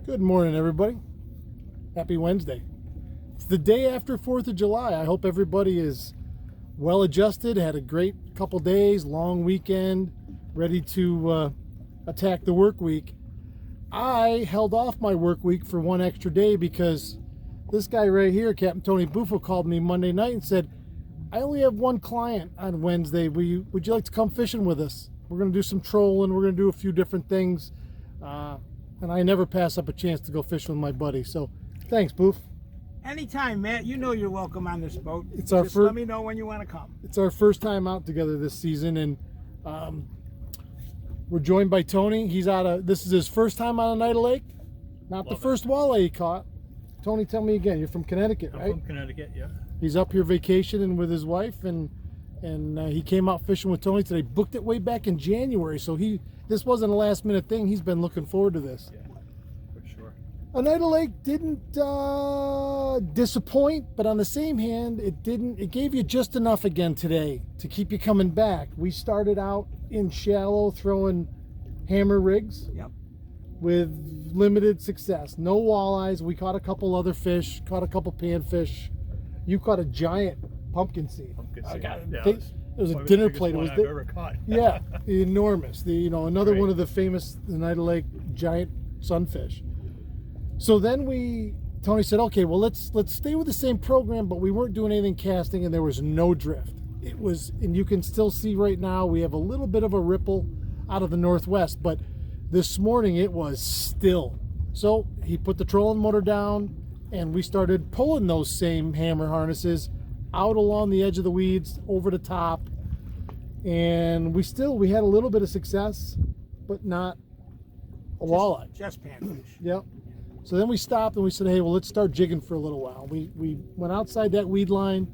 Good morning, everybody. Happy Wednesday. It's the day after 4th of July. I hope everybody is well adjusted, had a great couple days, long weekend, ready to attack the work week. I held off my work week for one extra day because this guy right here, Captain Tony Buffo, called me Monday night and said, I only have one client on Wednesday. Would you like to come fishing with us? We're going to do some trolling. We're going to do a few different things. And I never pass up a chance to go fishing with my buddy. So thanks, Boof. Anytime, Matt. You know you're welcome on this boat. It's our Just first. let me know when you want to come. It's our first time out together this season, and we're joined by Tony. This is his first time on a Night of Lake. Not the first walleye he caught. Tony, tell me again. You're from Connecticut, right? I'm from Connecticut, yeah. He's up here vacationing with his wife, and he came out fishing with Tony today. Booked it way back in January, so this wasn't a last minute thing. He's been looking forward to this. Yeah, for sure. A Night of Lake didn't disappoint, but on the same hand, it gave you just enough again today to keep you coming back. We started out in shallow throwing hammer rigs. Yep. With limited success. No walleyes. We caught a couple other fish, caught a couple panfish. You caught a giant pumpkin seed. It was a dinner plate. It was I've ever caught. Yeah, enormous. Another one of the famous Night of Lake giant sunfish. So then Tony said, okay, well let's stay with the same program, but we weren't doing anything casting, and there was no drift. And you can still see right now we have a little bit of a ripple out of the northwest, but this morning it was still. So he put the trolling motor down, and we started pulling those same hammer harnesses out along the edge of the weeds, over the top, and we had a little bit of success, but not a walleye. Just panfish. Yep. So then we stopped and we said, hey, well, let's start jigging for a little while. We went outside that weed line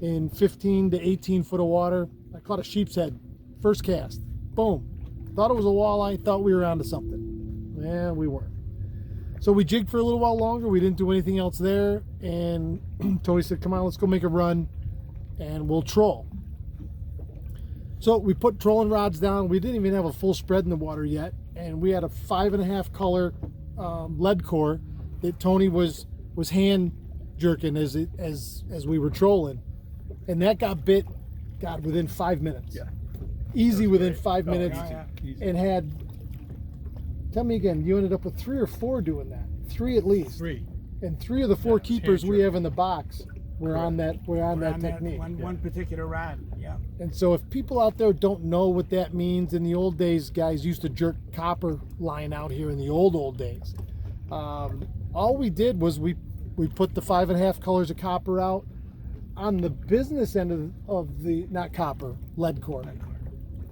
in 15 to 18 foot of water. I caught a sheep's head, first cast. Boom. Thought it was a walleye, thought we were onto something. Yeah, we weren't. So we jigged for a little while longer. We didn't do anything else there. And Tony said, come on, let's go make a run and we'll troll. So we put trolling rods down. We didn't even have a full spread in the water yet. And we had a 5.5 color lead core that Tony was hand jerking as we were trolling. And that got bit, within 5 minutes. Yeah. Easy within 5 minutes. Easy. And had, tell me again, you ended up with 3 or 4 doing that? 3 at least. 3. And 3 of the 4 keepers we hand have in the box were on that technique. One particular rod. Yeah. And so if people out there don't know what that means, in the old days, guys used to jerk copper line out here in the old days. All we did was we put the 5.5 colors of copper out on the business end of the, not copper, lead core.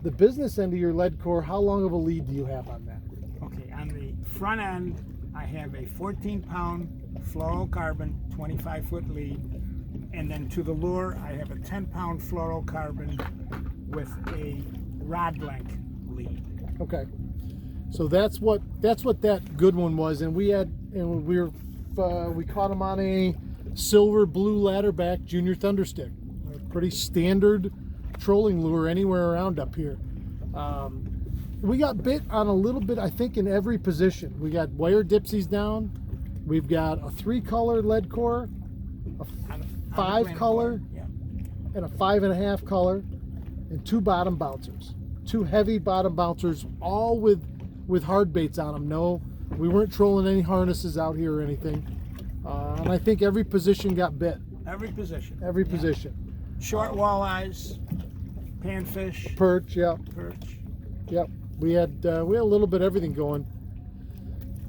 The business end of your lead core, how long of a lead do you have on that? Okay, on the front end, I have a 14-pound fluorocarbon 25-foot lead, and then to the lure, I have a 10-pound fluorocarbon with a rod length lead. Okay, so that's what that good one was, and we caught him on a silver blue ladderback junior thunderstick, a pretty standard trolling lure anywhere around up here. We got bit on a little bit, I think, in every position. We got wire dipsies down. We've got a 3-color lead core, a 5-color, yeah, and a 5.5 color, and 2 bottom bouncers. 2 heavy bottom bouncers, all with hard baits on them. No, we weren't trolling any harnesses out here or anything. And I think every position got bit. Every position. Every position. Short walleyes, panfish, Perch, yep. perch. Yep. We had a little bit of everything going.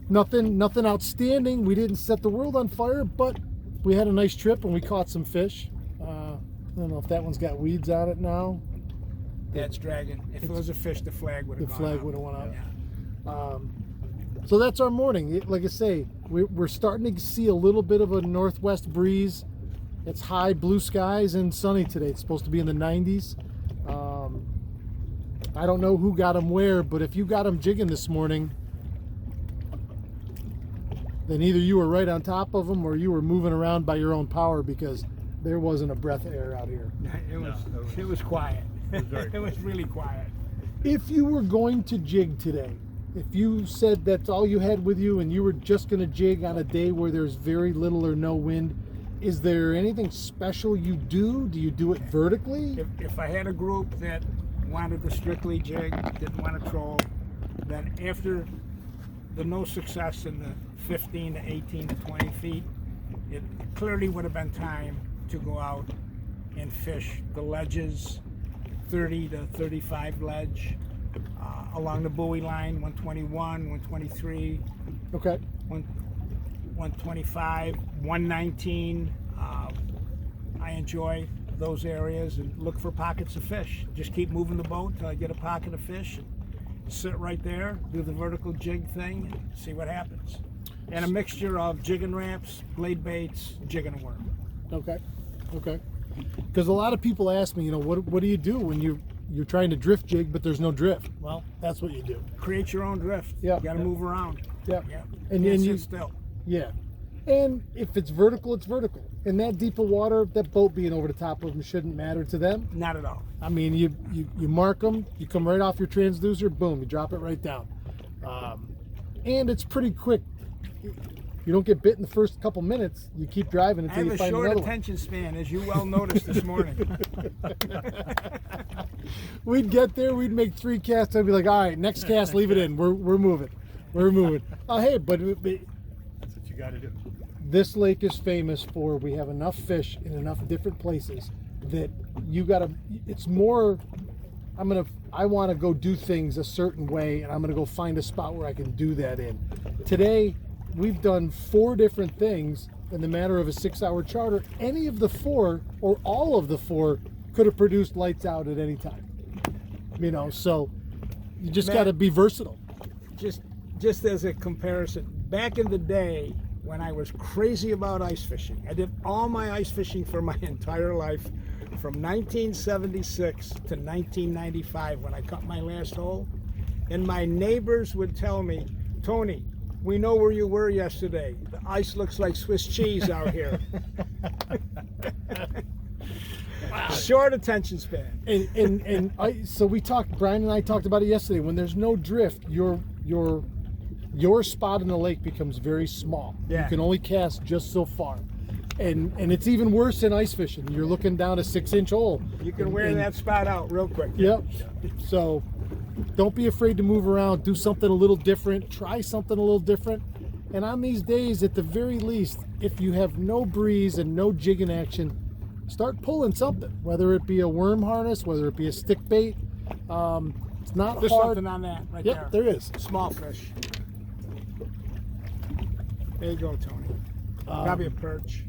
Nothing outstanding. We didn't set the world on fire, but we had a nice trip and we caught some fish. I don't know if that one's got weeds on it now. That's dragging. If it was a fish, the flag would have gone flag up. would have went up. Yeah. So that's our morning. Like I say, we're starting to see a little bit of a northwest breeze. It's high blue skies and sunny today. It's supposed to be in the 90s. I don't know who got them where, but if you got them jigging this morning, then either you were right on top of them or you were moving around by your own power, because there wasn't a breath of air out here. It was quiet. It was very It was really quiet. If you were going to jig today, if you said that's all you had with you and you were just going to jig on a day where there's very little or no wind, is there anything special you do? Do you do it vertically? If I had a group that wanted to strictly jig, didn't want to troll, then after the no success in the 15 to 18 to 20 feet, it clearly would have been time to go out and fish the ledges, 30 to 35 ledge, along the buoy line, 121, 123, Okay. 125, 119. I enjoy those areas and look for pockets of fish. Just keep moving the boat till I get a pocket of fish and sit right there, do the vertical jig thing, and see what happens. And a mixture of jigging ramps, blade baits, jigging a worm. Okay. Okay. Because a lot of people ask me, what do you do when you're trying to drift jig but there's no drift? Well, that's what you do. Create your own drift. Yeah. You got to move around. Yeah. Yeah. And Can't then sit you still. Yeah. And if it's vertical, it's vertical. In that deep of water, that boat being over the top of them shouldn't matter to them. Not at all. I mean, you mark them, you come right off your transducer, boom, you drop it right down. And it's pretty quick. You don't get bit in the first couple minutes. You keep driving I until have you a find short another one. attention span, as you well noticed this morning. We'd get there, we'd make 3 casts, I'd be like, all right, next cast, leave it in. We're moving. We're moving. Oh, hey, but That's what you got to do. this lake is famous for, we have enough fish in enough different places that you gotta, it's more, I want to go do things a certain way, and I'm gonna go find a spot where I can do that in. Today, we've done 4 different things in the matter of a 6-hour charter. Any of the 4 or all of the 4 could have produced lights out at any time. So you just Man. got to be versatile. Just as a comparison, back in the day when I was crazy about ice fishing, I did all my ice fishing for my entire life from 1976 to 1995 when I cut my last hole. And my neighbors would tell me, Tony, we know where you were yesterday. The ice looks like Swiss cheese out here. Short attention span. So Brian and I talked about it yesterday. When there's no drift, your spot in the lake becomes very small. Yeah. You can only cast just so far. And it's even worse in ice fishing. You're looking down a 6-inch hole. You can wear that spot out real quick. Yep. So don't be afraid to move around. Do something a little different. Try something a little different. And on these days, at the very least, if you have no breeze and no jigging action, start pulling something. Whether it be a worm harness, whether it be a stick bait. It's not There's hard. something on that right Yep, there. there is. Small fish. There you go, Tony. Probably a perch.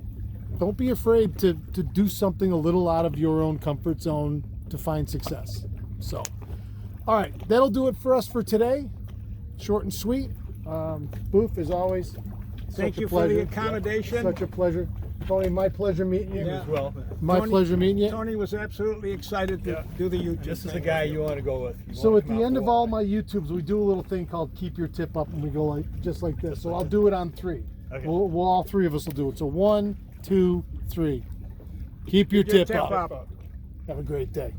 Don't be afraid to do something a little out of your own comfort zone to find success. So, all right, that'll do it for us for today. Short and sweet. Boof, as always. Thank such a you for the pleasure. accommodation. Such a pleasure. Tony, my pleasure meeting you. Yeah. As well. My Tony- pleasure meeting you. Tony was absolutely excited to do the YouTube This is the thing. guy you want to go with. You So want at to come the out end for of a all while. my YouTubes, we do a little thing called keep your tip up, and we go just like this. So I'll do it on 3. Okay. We'll all 3 of us will do it. So 1, 2, 3. Keep your tip up. up. Have a great day.